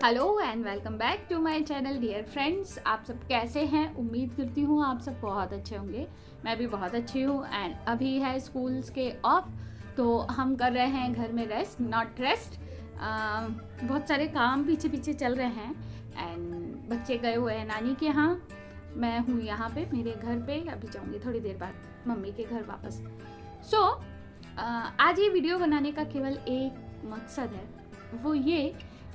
Hello and welcome back to my channel dear friends. आप सब कैसे हैं? उम्मीद करती हूँ आप सब बहुत अच्छे होंगे। मैं भी बहुत अच्छी हूँ। एंड अभी है स्कूल्स के ऑफ, तो हम कर रहे हैं घर में रेस्ट, नॉट रेस्ट। बहुत सारे काम पीछे पीछे चल रहे हैं एंड बच्चे गए हुए हैं नानी के यहाँ। मैं हूँ यहाँ पे मेरे घर पे, अभी जाऊँगी थोड़ी देर बाद मम्मी के घर वापस। सो आज ये वीडियो बनाने का केवल एक मकसद है, वो ये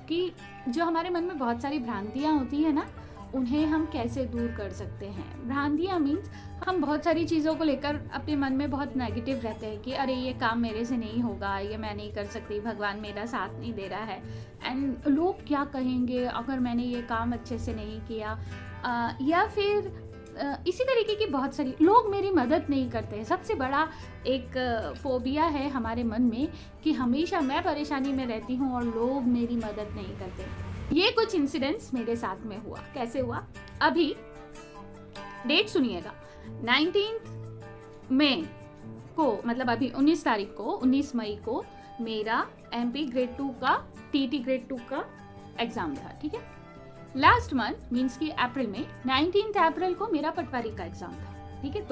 कि जो हमारे मन में बहुत सारी भ्रांतियाँ होती है ना, उन्हें हम कैसे दूर कर सकते हैं। भ्रांतियाँ मीन्स हम बहुत सारी चीज़ों को लेकर अपने मन में बहुत नेगेटिव रहते हैं कि अरे ये काम मेरे से नहीं होगा, ये मैं नहीं कर सकती, भगवान मेरा साथ नहीं दे रहा है, एंड लोग क्या कहेंगे अगर मैंने ये काम अच्छे से नहीं किया, या फिर इसी तरीके की बहुत सारी, लोग मेरी मदद नहीं करते। सबसे बड़ा एक फोबिया है हमारे मन में कि हमेशा मैं परेशानी में रहती हूँ और लोग मेरी मदद नहीं करते। ये कुछ इंसिडेंट्स मेरे साथ में हुआ। कैसे हुआ? अभी डेट सुनिएगा, 19 मई को, मतलब अभी 19 तारीख को, 19 मई को मेरा MP ग्रेड 2 का TT ग्रेड 2 का एग्जाम था। ठीक है, लास्ट मंथ मीन्स कि अप्रैल में 19 अप्रैल को मेरा पटवारी का एग्जाम था। ठीक है,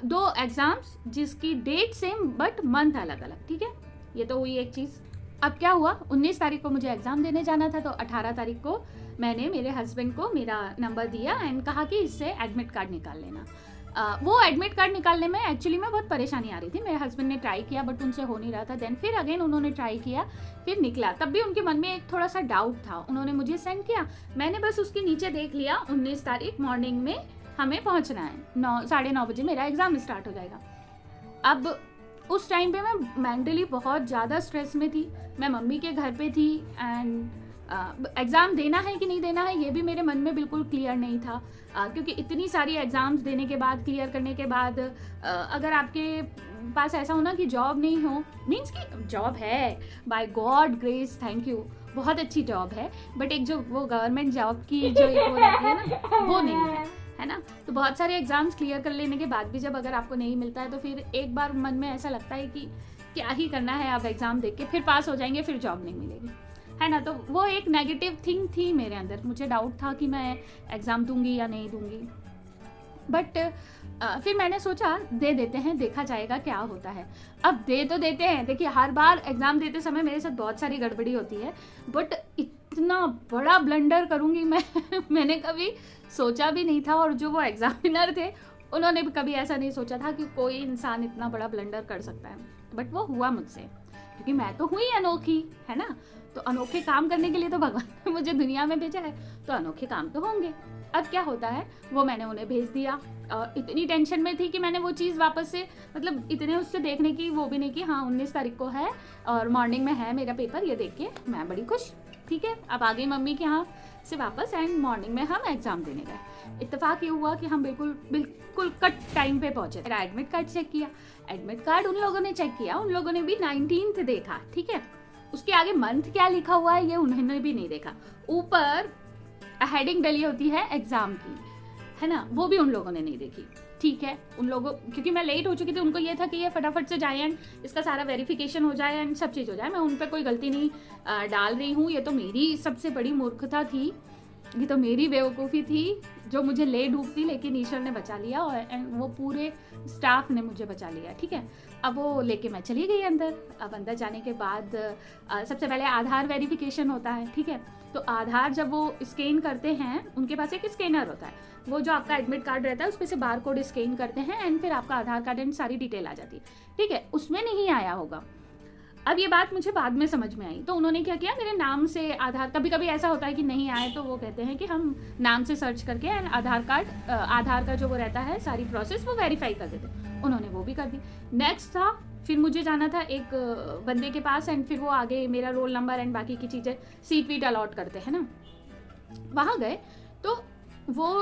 दो एग्जाम्स जिसकी डेट सेम बट मंथ अलग अलग। ठीक है, ये तो हुई एक चीज़। अब क्या हुआ, 19 तारीख को मुझे एग्जाम देने जाना था, तो 18 तारीख को मैंने मेरे हस्बैंड को मेरा नंबर दिया एंड कहा कि इससे एडमिट कार्ड निकाल लेना। वो एडमिट कार्ड निकालने में एक्चुअली में बहुत परेशानी आ रही थी। मेरे हस्बैंड ने ट्राई किया बट उनसे हो नहीं रहा था। देन फिर अगेन उन्होंने ट्राई किया, फिर निकला। तब भी उनके मन में एक थोड़ा सा डाउट था। उन्होंने मुझे सेंड किया, मैंने बस उसके नीचे देख लिया 19 तारीख मॉर्निंग में हमें पहुंचना है, 9-9:30 बजे मेरा एग्जाम स्टार्ट हो जाएगा। अब उस टाइम पे मैं मेंटली बहुत ज़्यादा स्ट्रेस में थी। मैं मम्मी के घर पे थी एंड एग्ज़ाम देना है कि नहीं देना है ये भी मेरे मन में बिल्कुल क्लियर नहीं था, क्योंकि इतनी सारी एग्ज़ाम्स देने के बाद, क्लियर करने के बाद, अगर आपके पास ऐसा हो ना कि जॉब नहीं हो, मीन्स कि जॉब है by God grace, thank you, बहुत अच्छी जॉब है, बट एक जो वो गवर्नमेंट जॉब की जो एक वो रहती है ना, वो नहीं है ना। तो बहुत सारे एग्जाम्स क्लियर कर लेने के बाद भी जब अगर आपको नहीं मिलता है तो फिर एक बार मन में ऐसा लगता है कि क्या ही करना है, अब एग्ज़ाम देख के फिर पास हो जाएंगे, फिर जॉब नहीं मिलेगी, है ना। तो वो एक नेगेटिव थिंग थी मेरे अंदर। मुझे डाउट था कि मैं एग्ज़ाम दूंगी या नहीं दूंगी, बट फिर मैंने सोचा दे देते हैं, देखा जाएगा क्या होता है। अब दे तो देते हैं। देखिए, हर बार एग्ज़ाम देते समय मेरे साथ बहुत सारी गड़बड़ी होती है, बट इतना बड़ा ब्लंडर करूँगी मैं मैंने कभी सोचा भी नहीं था। और जो वो एग्जामिनर थे उन्होंने भी कभी ऐसा नहीं सोचा था कि कोई इंसान इतना बड़ा ब्लंडर कर सकता है, बट वो हुआ मुझसे, क्योंकि मैं तो हुई अनोखी, है ना। तो अनोखे काम करने के लिए तो भगवान ने मुझे दुनिया में भेजा है, तो अनोखे काम तो होंगे। अब क्या होता है, वो मैंने उन्हें भेज दिया और इतनी टेंशन में थी कि मैंने वो चीज़ वापस से, मतलब इतने उससे देखने की वो भी नहीं कि हाँ 19 तारीख को है और मॉर्निंग में है मेरा पेपर, ये देख के मैं बड़ी खुश। ठीक है, अब आ गई मम्मी के यहाँ से वापस एंड मॉर्निंग में हम एग्ज़ाम देने गए। इत्तेफाक ये हुआ कि हम बिल्कुल कट टाइम पे पहुँचे। मेरा एडमिट कार्ड चेक किया, एडमिट कार्ड उन लोगों ने चेक किया, उन लोगों ने भी 19 देखा। ठीक है, उसके आगे मंथ क्या लिखा हुआ है ये उन्होंने भी नहीं देखा। ऊपर हेडिंग डली होती है एग्जाम की, है ना, वो भी उन लोगों ने नहीं देखी। ठीक है, उन लोगों, क्योंकि मैं लेट हो चुकी थी, उनको ये था कि ये फटाफट से जाए एंड इसका सारा वेरिफिकेशन हो जाए एंड सब चीज़ हो जाए। मैं उन पर कोई गलती नहीं डाल रही हूँ, ये तो मेरी सबसे बड़ी मूर्खता थी, ये तो मेरी बेवकूफ़ी थी जो मुझे ले डूबती, लेकिन ईश्वर ने बचा लिया और वो पूरे स्टाफ ने मुझे बचा लिया। ठीक है, अब वो लेके मैं चली गई अंदर। अब अंदर जाने के बाद सबसे पहले आधार वेरिफिकेशन होता है। ठीक है, तो आधार जब वो स्कैन करते हैं, उनके पास एक स्कैनर होता है, वो जो आपका एडमिट कार्ड रहता है उस पर से बार कोड स्कैन करते हैं एंड फिर आपका आधार कार्ड एंड सारी डिटेल आ जाती है। ठीक है, उसमें नहीं आया होगा। अब ये बात मुझे बाद में समझ में आई, तो उन्होंने क्या किया, मेरे नाम से आधार, कभी कभी ऐसा होता है कि नहीं आए तो वो कहते हैं कि हम नाम से सर्च करके आधार का जो वो रहता है सारी प्रोसेस वो वेरीफाई कर देते। उन्होंने वो भी कर दी। नेक्स्ट था, फिर मुझे जाना था एक बंदे के पास एंड फिर वो आगे मेरा रोल नंबर एंड बाकी की चीज़ें, सीट वीट अलॉट करते हैं ना, वहाँ गए तो वो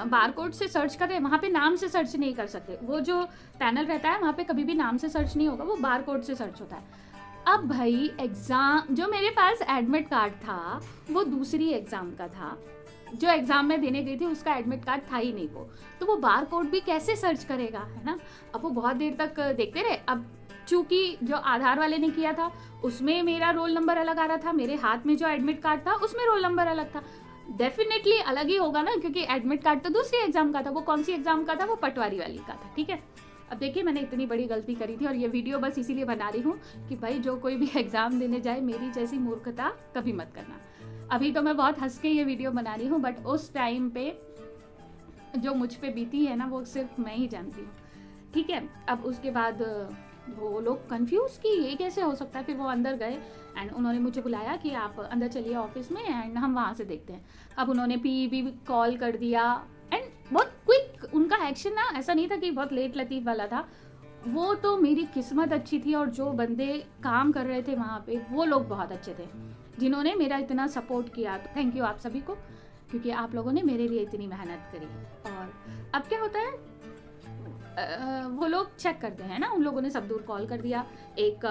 बार कोड से सर्च कर रहे हैं। वहाँ पे नाम से सर्च नहीं कर सकते, वो जो पैनल रहता है वहाँ पे कभी भी नाम से सर्च नहीं होगा, वो बार कोड से सर्च होता है। अब भाई एग्ज़ाम, जो मेरे पास एडमिट कार्ड था वो दूसरी एग्ज़ाम का था, जो एग्ज़ाम में देने गई थी उसका एडमिट कार्ड था ही नहीं वो, तो वो बार कोड भी कैसे सर्च करेगा, है ना। अब वो बहुत देर तक देखते रहे। अब चूँकि जो आधार वाले ने किया था उसमें मेरा रोल नंबर अलग आ रहा था, मेरे हाथ में जो एडमिट कार्ड था उसमें रोल नंबर अलग था। डेफिनेटली अलग ही होगा ना, क्योंकि एडमिट कार्ड तो दूसरी एग्जाम का था। वो कौन सी एग्जाम का था? वो पटवारी वाली का था। ठीक है, अब देखिए मैंने इतनी बड़ी गलती करी थी और ये वीडियो बस इसीलिए बना रही हूँ कि भाई जो कोई भी एग्जाम देने जाए मेरी जैसी मूर्खता कभी मत करना। अभी तो मैं बहुत हंस के ये वीडियो बना रही हूँ, बट उस टाइम पे जो मुझ पे बीती है ना वो सिर्फ मैं ही जानती हूँ। ठीक है, अब उसके बाद वो लोग कंफ्यूज कि ये कैसे हो सकता है। फिर वो अंदर गए एंड उन्होंने मुझे बुलाया कि आप अंदर चलिए ऑफिस में एंड हम वहाँ से देखते हैं। अब उन्होंने पीईबी कॉल कर दिया एंड बहुत क्विक उनका एक्शन ना, ऐसा नहीं था कि बहुत लेट लतीफ़ वाला था। वो तो मेरी किस्मत अच्छी थी और जो बंदे काम कर रहे थे वहाँ पे वो लोग बहुत अच्छे थे जिन्होंने मेरा इतना सपोर्ट किया। तो थैंक यू आप सभी को, क्योंकि आप लोगों ने मेरे लिए इतनी मेहनत करी। और अब क्या होता है, वो लोग चेक करते हैं ना, उन लोगों ने सब दूर कॉल कर दिया। एक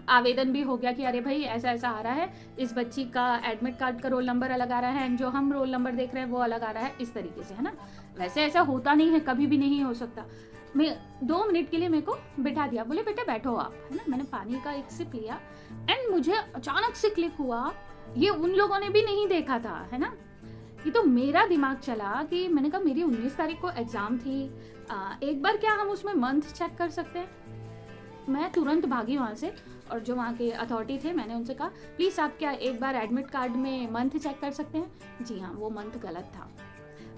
आवेदन भी हो गया कि अरे भाई ऐसा ऐसा आ रहा है, इस बच्ची का एडमिट कार्ड का रोल नंबर अलग आ रहा है एंड जो हम रोल नंबर देख रहे हैं वो अलग आ रहा है, इस तरीके से, है ना। वैसे ऐसा होता नहीं है, कभी भी नहीं हो सकता। मैं 2 मिनट के लिए मेरे को बिठा दिया, बोले बेटा बैठो आप, है ना। मैंने पानी का एक सिप लिया एंड मुझे अचानक से क्लिक हुआ, ये उन लोगों ने भी नहीं देखा था, है ना। ये तो मेरा दिमाग चला कि मैंने कहा मेरी 19 तारीख को एग्ज़ाम थी, एक बार क्या हम उसमें मंथ चेक कर सकते हैं। मैं तुरंत भागी वहाँ से और जो वहाँ के अथॉरिटी थे मैंने उनसे कहा प्लीज़ आप क्या एक बार एडमिट कार्ड में मंथ चेक कर सकते हैं। जी हाँ, वो मंथ गलत था।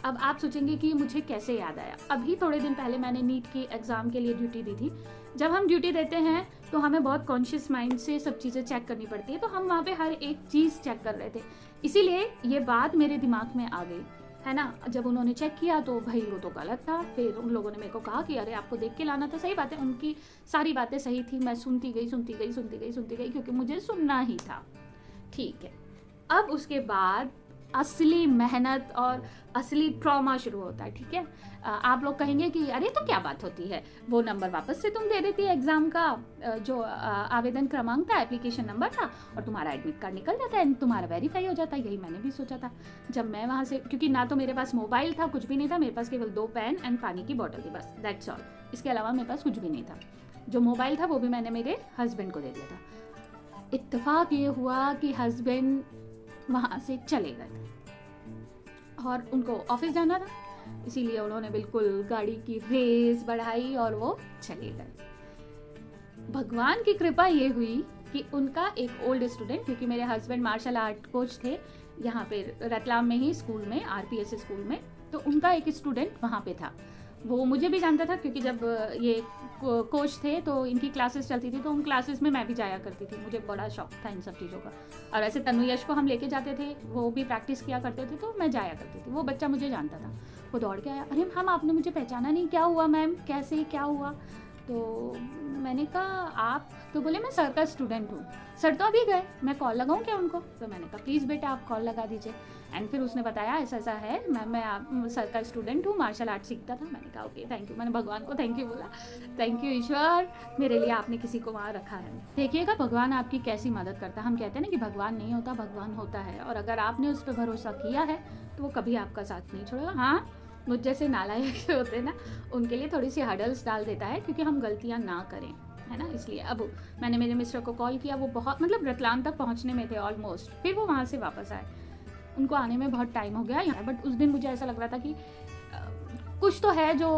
अब आप सोचेंगे कि मुझे कैसे याद आया। अभी थोड़े दिन पहले मैंने नीट की एग्ज़ाम के लिए ड्यूटी दी थी। जब हम ड्यूटी देते हैं तो हमें बहुत कॉन्शियस माइंड से सब चीज़ें चेक करनी पड़ती है, तो हम वहाँ पे हर एक चीज़ चेक कर रहे थे, इसीलिए ये बात मेरे दिमाग में आ गई, है ना। जब उन्होंने चेक किया तो भाई वो तो गलत था। फिर उन लोगों ने मेरे को कहा कि अरे आपको देख के लाना था। सही बात है, उनकी सारी बातें सही थी, मैं सुनती गई क्योंकि मुझे सुनना ही था। ठीक है, अब उसके बाद असली मेहनत और असली ट्रॉमा शुरू होता है। ठीक है, आप लोग कहेंगे कि अरे तो क्या बात होती है, वो नंबर वापस से तुम दे देती है एग्जाम का, जो आवेदन क्रमांक था, एप्लीकेशन नंबर था, और तुम्हारा एडमिट कार्ड निकल जाता है, तुम्हारा वेरीफाई हो जाता है। यही मैंने भी सोचा था जब मैं वहाँ से, क्योंकि ना तो मेरे पास मोबाइल था, कुछ भी नहीं था, मेरे पास केवल 2 पेन एंड पानी की बोतल थी, बस दैट्स ऑल। इसके अलावा मेरे पास कुछ भी नहीं था। जो मोबाइल था वो भी मैंने मेरे हस्बैंड को दे दिया था। इत्तेफाक ये हुआ कि हस्बैंड वहाँ से चले गए और उनको ऑफिस जाना था, इसीलिए उन्होंने बिल्कुल गाड़ी की रेस बढ़ाई और वो चले गए। भगवान की कृपा ये हुई कि उनका एक ओल्ड स्टूडेंट, क्योंकि मेरे हस्बैंड मार्शल आर्ट कोच थे यहाँ पे रतलाम में ही स्कूल में, आरपीएस स्कूल में, तो उनका एक स्टूडेंट वहाँ पे था। वो मुझे भी जानता था क्योंकि जब ये कोच थे तो इनकी क्लासेस चलती थी, तो उन क्लासेस में मैं भी जाया करती थी। मुझे बड़ा शौक था इन सब चीज़ों का। और ऐसे तन्वी यश को हम लेके जाते थे, वो भी प्रैक्टिस किया करते थे, तो मैं जाया करती थी। वो बच्चा मुझे जानता था, वो दौड़ के आया, अरे हम आपने मुझे पहचाना नहीं, क्या हुआ मैम, कैसे क्या हुआ। तो मैंने कहा आप, तो बोले मैं सर का स्टूडेंट हूँ। सर तो अभी गए, मैं कॉल लगाऊँ क्या उनको। तो मैंने कहा प्लीज़ बेटा आप कॉल लगा दीजिए। एंड फिर उसने बताया ऐसा ऐसा है मैम, मैं आप सर का स्टूडेंट हूँ, मार्शल आर्ट सीखता था। मैंने कहा ओके थैंक यू, मैंने भगवान को थैंक यू बोला, थैंक यू ईश्वर, मेरे लिए आपने किसी को वहाँ रखा है। देखिएगा भगवान आपकी कैसी मदद करता है। हम कहते हैं ना कि भगवान नहीं होता, भगवान होता है, और अगर आपने उस पर भरोसा किया है तो वो कभी आपका साथ नहीं छोड़ेगा। हाँ, मुझ जैसे नालायक होते हैं ना, उनके लिए थोड़ी सी हर्डल्स डाल देता है क्योंकि हम गलतियाँ ना करें, है ना। इसलिए अब मैंने मेरे मिस्टर को कॉल किया, वो बहुत मतलब रतलाम तक पहुंचने में थे ऑलमोस्ट, फिर वो वहाँ से वापस आए। उनको आने में बहुत टाइम हो गया यहाँ, बट उस दिन मुझे ऐसा लग रहा था कि कुछ तो है जो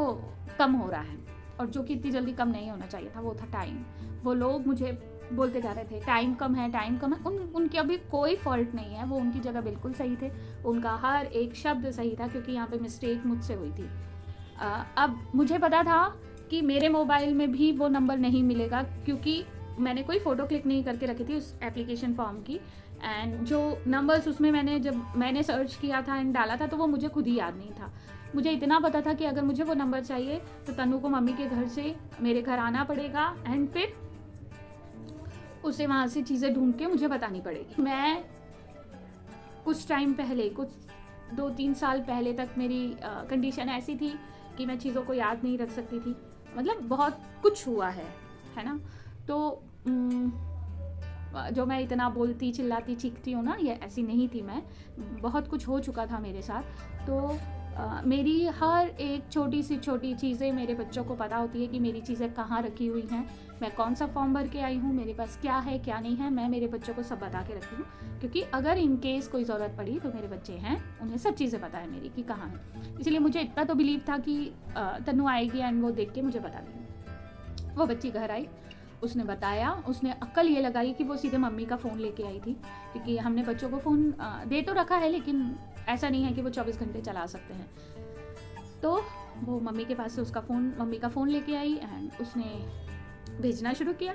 कम हो रहा है, और जो कि इतनी जल्दी कम नहीं होना चाहिए था, वो था टाइम। वो लोग मुझे बोलते जा रहे थे टाइम कम है, टाइम कम है। उनके अभी कोई फॉल्ट नहीं है, वो उनकी जगह बिल्कुल सही थे, उनका हर एक शब्द सही था, क्योंकि यहाँ पे मिस्टेक मुझसे हुई थी। अब मुझे पता था कि मेरे मोबाइल में भी वो नंबर नहीं मिलेगा, क्योंकि मैंने कोई फ़ोटो क्लिक नहीं करके रखी थी उस एप्लीकेशन फॉर्म की, एंड जो नंबर्स उसमें जब मैंने सर्च किया था एंड डाला था तो वो मुझे खुद ही याद नहीं था। मुझे इतना पता था कि अगर मुझे वो नंबर चाहिए तो तनु को मम्मी के घर से मेरे घर आना पड़ेगा एंड फिर उसे वहाँ से चीज़ें ढूंढ के मुझे बतानी पड़ेगी। मैं कुछ टाइम पहले, कुछ 2-3 साल पहले तक मेरी कंडीशन ऐसी थी कि मैं चीज़ों को याद नहीं रख सकती थी, मतलब बहुत कुछ हुआ है ना। तो जो मैं इतना बोलती चिल्लाती चीखती हूँ ना, ये ऐसी नहीं थी मैं, बहुत कुछ हो चुका था मेरे साथ। तो मेरी हर एक छोटी सी छोटी चीज़ें मेरे बच्चों को पता होती है कि मेरी चीज़ें कहाँ रखी हुई हैं, मैं कौन सा फॉर्म भर के आई हूँ, मेरे पास क्या है क्या नहीं है, मैं मेरे बच्चों को सब बता के रखती हूँ, क्योंकि अगर इन केस कोई ज़रूरत पड़ी तो मेरे बच्चे हैं, उन्हें सब चीज़ें पता है मेरी कि कहाँ है। इसलिए मुझे इतना तो बिलीव था कि तन्नू आएगी एंड वो देख के मुझे बता देगी। वो बच्ची घर आई, उसने बताया, उसने अक्ल ये लगाई कि वो सीधे मम्मी का फ़ोन लेके आई थी, क्योंकि हमने बच्चों को फ़ोन दे तो रखा है, लेकिन ऐसा नहीं है कि वो 24 घंटे चला सकते हैं। तो वो मम्मी के पास से उसका फ़ोन, मम्मी का फ़ोन लेके आई एंड उसने भेजना शुरू किया।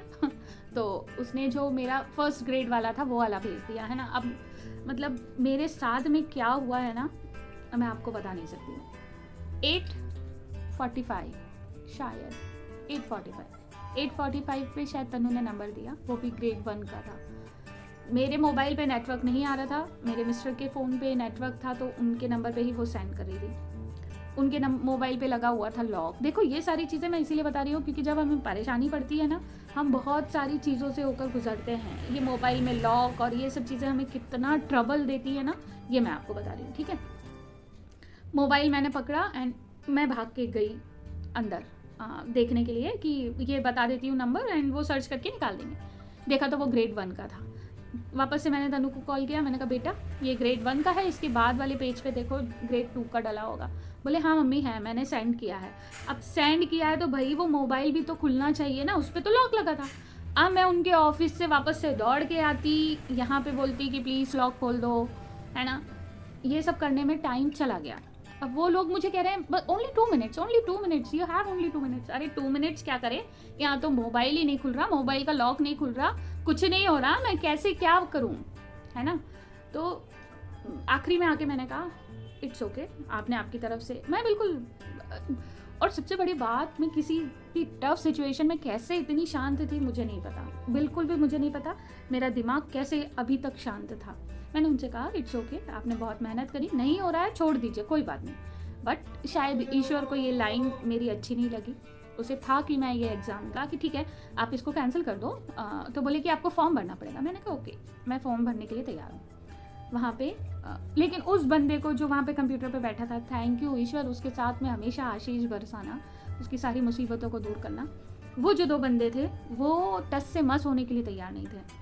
तो उसने जो मेरा फर्स्ट ग्रेड वाला था वो वाला भेज दिया है ना। अब मतलब मेरे साथ में क्या हुआ है ना, मैं आपको बता नहीं सकती हूँ। 8:45 शायद 8:45 पे शायद तन्नू ने नंबर दिया, वो भी ग्रेड 1 का था। मेरे मोबाइल पे नेटवर्क नहीं आ रहा था, मेरे मिस्टर के फ़ोन पे नेटवर्क था, तो उनके नंबर पे ही वो सेंड कर रही थी। उनके मोबाइल पे लगा हुआ था लॉक। देखो ये सारी चीज़ें मैं इसीलिए बता रही हूँ क्योंकि जब हमें परेशानी पड़ती है ना, हम बहुत सारी चीज़ों से होकर गुजरते हैं। ये मोबाइल में लॉक और ये सब चीज़ें हमें कितना ट्रबल देती है ना, ये मैं आपको बता रही हूँ, ठीक है। मोबाइल मैंने पकड़ा एंड मैं भाग के गई अंदर देखने के लिए कि ये बता देती हूँ नंबर एंड वो सर्च करके निकाल देंगे। देखा तो वो ग्रेड 1 का था। वापस से मैंने तनु को कॉल किया, मैंने कहा बेटा ये ग्रेड 1 का है, इसके बाद वाले पेज पे देखो ग्रेड 2 का डला होगा। बोले हाँ मम्मी है, मैंने सेंड किया है। अब सेंड किया है तो भाई वो मोबाइल भी तो खुलना चाहिए ना, उस पर तो लॉक लगा था। अब मैं उनके ऑफिस से वापस से दौड़ के आती, यहाँ पे बोलती कि प्लीज़ लॉक खोल दो, है ना। ये सब करने में टाइम चला गया। अब वो लोग मुझे कह रहे हैं बस only 2 minutes, you have only 2 minutes. अरे 2 मिनट्स क्या करे, यहाँ तो मोबाइल ही नहीं खुल रहा, मोबाइल का लॉक नहीं खुल रहा, कुछ नहीं हो रहा, मैं कैसे क्या करूँ, है ना। तो आखिरी में आके मैंने कहा इट्स ओके, आपने आपकी तरफ से, मैं बिल्कुल। और सबसे बड़ी बात, मैं किसी भी टफ सिचुएशन में कैसे इतनी शांत थी मुझे नहीं पता, बिल्कुल भी मुझे नहीं पता मेरा दिमाग कैसे अभी तक शांत था। मैंने उनसे कहा इट्स ओके, आपने बहुत मेहनत करी, नहीं हो रहा है छोड़ दीजिए, कोई बात नहीं। बट शायद ईश्वर को ये लाइन मेरी अच्छी नहीं लगी, उसे था कि मैं ये एग्ज़ाम का कि ठीक है आप इसको कैंसिल कर दो। तो बोले कि आपको फॉर्म भरना पड़ेगा। मैंने कहा ओके, मैं फॉर्म भरने के लिए तैयार हूँ वहाँ पे। लेकिन उस बंदे को जो वहाँ पे कंप्यूटर पे बैठा था, थैंक यू ईश्वर, उसके साथ में हमेशा आशीष बरसाना, उसकी सारी मुसीबतों को दूर करना। वो जो 2 बंदे थे वो टस से मस होने के लिए तैयार नहीं थे।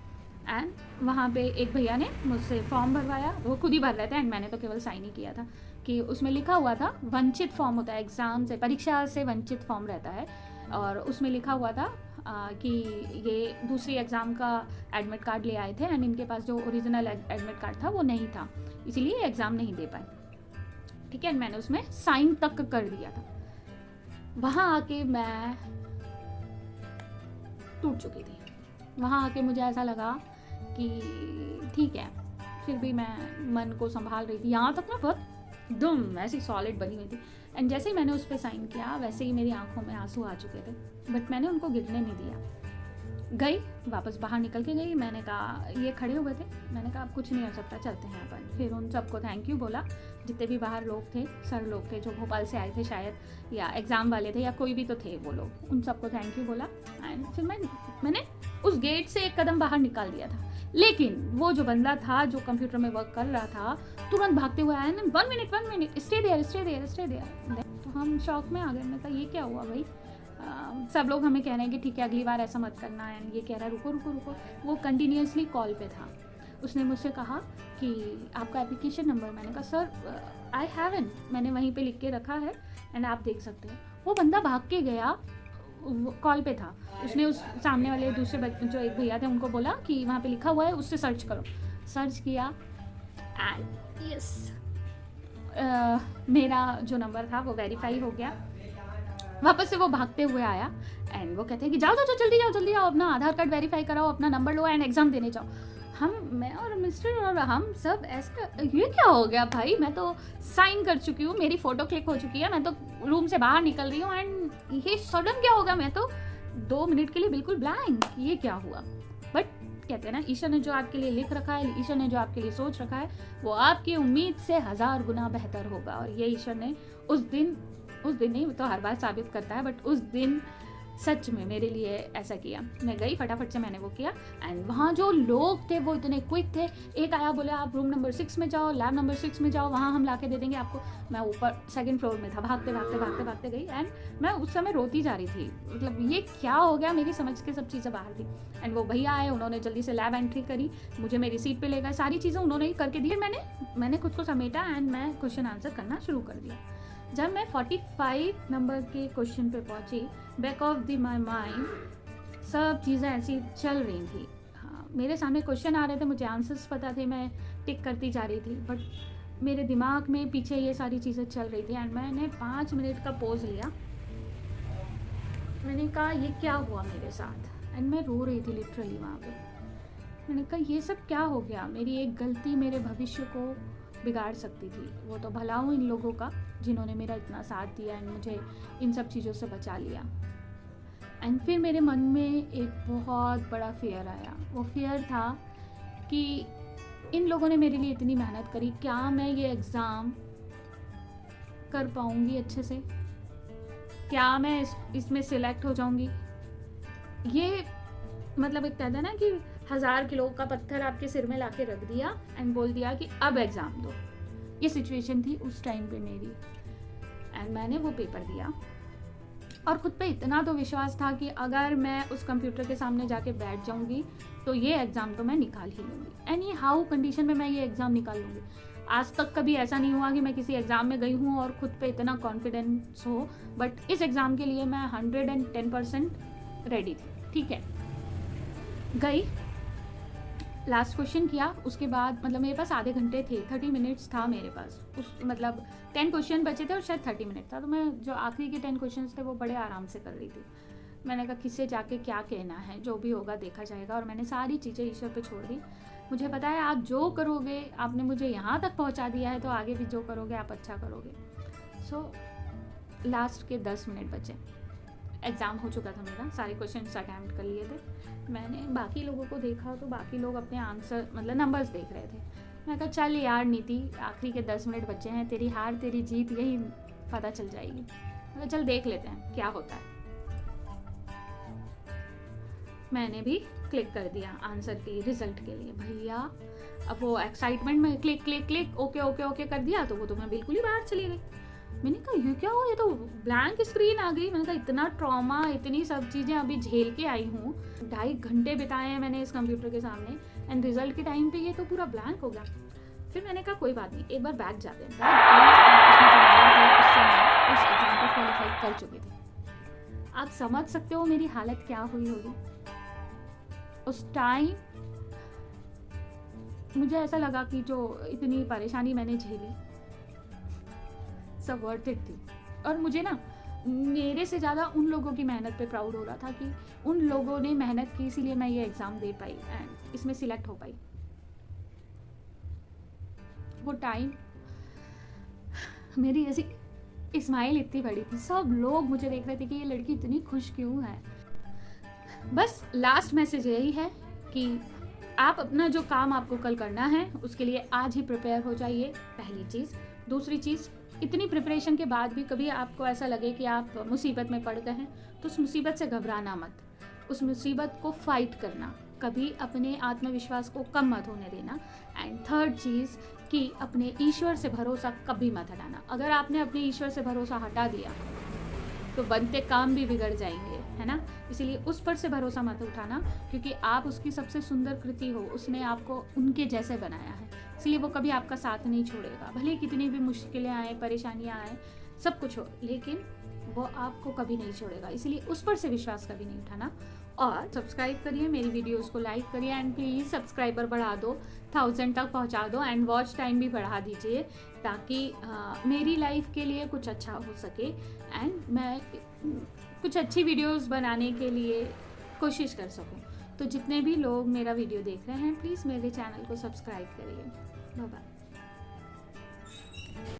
एंड वहाँ पे एक भैया ने मुझसे फॉर्म भरवाया, वो खुद ही भर रहे थे एंड मैंने तो केवल साइन ही किया था। कि उसमें लिखा हुआ था वंचित फॉर्म होता है, एग्ज़ाम से, परीक्षा से वंचित फॉर्म रहता है, और उसमें लिखा हुआ था कि ये दूसरी एग्ज़ाम का एडमिट कार्ड ले आए थे एंड इनके पास जो ओरिजिनल एडमिट कार्ड था वो नहीं था, इसीलिए एग्ज़ाम नहीं दे पाए, ठीक है। मैंने उसमें साइन तक कर दिया था। वहाँ आके मैं टूट चुकी थी। वहाँ आके मुझे ऐसा लगा कि ठीक है, फिर भी मैं मन को संभाल रही थी। यहाँ तक मैं बहुत एकदम ऐसी सॉलिड बनी हुई थी एंड जैसे ही मैंने उस पर साइन किया वैसे ही मेरी आंखों में आंसू आ चुके थे, बट मैंने उनको गिरने नहीं दिया। गई, वापस बाहर निकल के गई। मैंने कहा, ये खड़े हुए थे, मैंने कहा अब कुछ नहीं हो सकता, चलते हैं अपन। फिर उन सबको थैंक यू बोला, जितने भी बाहर लोग थे, सर लोग थे जो भोपाल से आए थे शायद, या एग्ज़ाम वाले थे या कोई भी तो थे वो लोग, उन सबको थैंक यू बोला एंड फिर मैंने उस गेट से एक कदम बाहर निकाल दिया था। लेकिन वो जो बंदा था जो कंप्यूटर में वर्क कर रहा था तुरंत भागते हुए आया, 1 मिनट स्टे देयर। तो हम शॉक में आ गए। मैं कहा ये क्या हुआ भाई, सब लोग हमें कह रहे हैं कि ठीक है अगली बार ऐसा मत करना है, ये कह रहा है रुको। वो कंटिन्यूसली कॉल पे था। उसने मुझसे कहा कि आपका एप्लीकेशन नंबर, मैंने कहा सर आई हैवंट, मैंने वहीं पे लिख के रखा है एंड आप देख सकते हैं। वो बंदा भाग के गया, कॉल पे था, उसने उस सामने वाले दूसरे जो एक भैया थे उनको बोला कि वहाँ पे लिखा हुआ है उससे सर्च करो। सर्च किया एंड यस, मेरा जो नंबर था वो वेरीफाई हो गया। वापस से वो भागते हुए आया एंड वो कहते हैं कि जाओ जल्दी जाओ, अपना आधार कार्ड वेरीफाई कराओ, अपना नंबर लो एंड एग्ज़ाम देने जाओ। मैं और मिस्टर और हम सब ऐसे, ये क्या हो गया भाई, मैं तो साइन कर चुकी हूँ, मेरी फ़ोटो क्लिक हो चुकी है, मैं तो रूम से बाहर निकल रही हूँ एंड ये सडन क्या होगा। मैं तो 2 मिनट के लिए बिल्कुल ब्लैंक, ये क्या हुआ। बट कहते हैं ना, ईश्वर ने जो आपके लिए लिख रखा है, ईश्वर ने जो आपके लिए सोच रखा है, वो आपकी उम्मीद से 1000 गुना बेहतर होगा। और ये ईश्वर ने उस दिन नहीं तो हर बार साबित करता है, बट उस दिन सच में मेरे लिए ऐसा किया। मैं गई, फटाफट से मैंने वो किया एंड वहाँ जो लोग थे वो इतने क्विक थे। एक आया, बोले आप रूम नंबर 6 में जाओ, लैब नंबर 6 में जाओ, वहाँ हम ला के दे देंगे आपको। मैं ऊपर सेकंड फ्लोर में था, भागते भागते भागते भागते गई एंड मैं उस समय रोती जा रही थी। मतलब ये क्या हो गया, मेरी समझ के सब चीज़ें बाहर थी। एंड वो भैया आए, उन्होंने जल्दी से लैब एंट्री करी, मुझे मेरी सीट पे ले गए, सारी चीज़ें उन्होंने ही करके दी। मैंने खुद को समेटा एंड मैं क्वेश्चन आंसर करना शुरू कर दिया। जब मैं 45 नंबर के क्वेश्चन पे पहुंची, back of the my mind सब चीज़ें ऐसी चल रही थी। हाँ, मेरे सामने क्वेश्चन आ रहे थे, मुझे आंसर्स पता थे, मैं टिक करती जा रही थी, बट मेरे दिमाग में पीछे ये सारी चीज़ें चल रही थी। एंड मैंने 5 मिनट का पॉज लिया। मैंने कहा ये क्या हुआ मेरे साथ, एंड मैं रो रही थी लिटरली वहाँ पे। मैंने कहा ये सब क्या हो गया, मेरी एक गलती मेरे भविष्य को बिगाड़ सकती थी। वो तो भला हूँ इन लोगों का जिन्होंने मेरा इतना साथ दिया एंड मुझे इन सब चीज़ों से बचा लिया। एंड फिर मेरे मन में एक बहुत बड़ा फियर आया। वो फियर था कि इन लोगों ने मेरे लिए इतनी मेहनत करी, क्या मैं ये एग्ज़ाम कर पाऊँगी अच्छे से, क्या मैं इसमें सिलेक्ट हो जाऊँगी। ये मतलब एक कहता है ना कि 1000 किलो का पत्थर आपके सिर में लाके रख दिया एंड बोल दिया कि अब एग्ज़ाम दो। ये सिचुएशन थी उस टाइम पे मेरी। एंड मैंने वो पेपर दिया और खुद पे इतना तो विश्वास था कि अगर मैं उस कंप्यूटर के सामने जाके बैठ जाऊंगी तो ये एग्ज़ाम तो मैं निकाल ही लूँगी। एनी हाउ कंडीशन में मैं ये एग्ज़ाम निकाल लूँगी। आज तक कभी ऐसा नहीं हुआ कि मैं किसी एग्ज़ाम में गई हूँ और खुद पे इतना कॉन्फिडेंस हो, बट इस एग्ज़ाम के लिए मैं 110% रेडी थी। ठीक है, गई, लास्ट क्वेश्चन किया। उसके बाद मतलब मेरे पास आधे घंटे थे, 30 मिनट्स था मेरे पास। उस मतलब 10 क्वेश्चन बचे थे और शायद 30 मिनट था, तो मैं जो आखिरी के 10 क्वेश्चन थे वो बड़े आराम से कर रही थी। मैंने कहा किससे जाके क्या कहना है, जो भी होगा देखा जाएगा। और मैंने सारी चीज़ें ईश्वर पे छोड़ दी। मुझे पता है आप जो करोगे, आपने मुझे यहाँ तक पहुँचा दिया है, तो आगे भी जो करोगे आप अच्छा करोगे। सो लास्ट के 10 मिनट बचे, एग्ज़ाम हो चुका था मेरा, सारे क्वेश्चन अटैम्प्ट कर लिए थे। मैंने बाकी लोगों को देखा तो बाकी लोग अपने आंसर मतलब नंबर्स देख रहे थे। मैं कहा चल यार नीति, आखिरी के 10 मिनट बचे हैं, तेरी हार तेरी जीत यही पता चल जाएगी। मैं कहा चल देख लेते हैं क्या होता है। मैंने भी क्लिक कर दिया आंसर के रिजल्ट के लिए। भैया अब वो एक्साइटमेंट में click click click okay okay okay कर दिया तो वो तो मैं बिल्कुल ही बाहर चली गई। मैंने कहा ये क्या हुआ, ये तो ब्लैंक स्क्रीन आ गई। मैंने कहा इतना ट्रॉमा, इतनी सब चीज़ें अभी झेल के आई हूँ, 2.5 घंटे बिताए हैं मैंने इस कंप्यूटर के सामने एंड रिजल्ट के टाइम पे ये तो पूरा ब्लैंक हो गया। फिर मैंने कहा कोई बात नहीं, एक बार बैक जाते हैं। उससे मैं उस एग्जाम को क्वालिफाई कर चुकी थी। आप समझ सकते हो मेरी हालत क्या हुई होगी उस टाइम। मुझे ऐसा लगा कि जो इतनी परेशानी मैंने झेली सब वर्थ इट थी। और मुझे ना मेरे से ज़्यादा उन लोगों की मेहनत पे प्राउड हो रहा था कि उन लोगों ने मेहनत की, इसीलिए मैं ये एग्ज़ाम दे पाई एंड इसमें सिलेक्ट हो पाई। वो टाइम मेरी ऐसी स्माइल इतनी बड़ी थी, सब लोग मुझे देख रहे थे कि ये लड़की इतनी खुश क्यों है। बस लास्ट मैसेज यही है कि आप अपना जो काम आपको कल करना है उसके लिए आज ही प्रिपेयर हो जाइए, पहली चीज़। दूसरी चीज़, इतनी प्रिपरेशन के बाद भी कभी आपको ऐसा लगे कि आप मुसीबत में पड़ गए हैं तो उस मुसीबत से घबराना मत, उस मुसीबत को फाइट करना, कभी अपने आत्मविश्वास को कम मत होने देना। एंड थर्ड चीज़ कि अपने ईश्वर से भरोसा कभी मत हटाना। अगर आपने अपने ईश्वर से भरोसा हटा दिया तो बनते काम भी बिगड़ जाएंगे, है ना। इसीलिए उस पर से भरोसा मत उठाना, क्योंकि आप उसकी सबसे सुंदर कृति हो, उसने आपको उनके जैसे बनाया है, इसलिए वो कभी आपका साथ नहीं छोड़ेगा। भले कितनी भी मुश्किलें आए, परेशानियां आए, सब कुछ हो, लेकिन वो आपको कभी नहीं छोड़ेगा। इसलिए उस पर से विश्वास कभी नहीं उठाना। और सब्सक्राइब करिए, मेरी वीडियोस को लाइक करिए एंड प्लीज़ सब्सक्राइबर बढ़ा दो, 1000 तक पहुंचा दो एंड वॉच टाइम भी बढ़ा दीजिए, ताकि मेरी लाइफ के लिए कुछ अच्छा हो सके एंड मैं कुछ अच्छी वीडियोस बनाने के लिए कोशिश कर सकूं। तो जितने भी लोग मेरा वीडियो देख रहे हैं प्लीज़ मेरे चैनल को सब्सक्राइब करिए। Bye bye.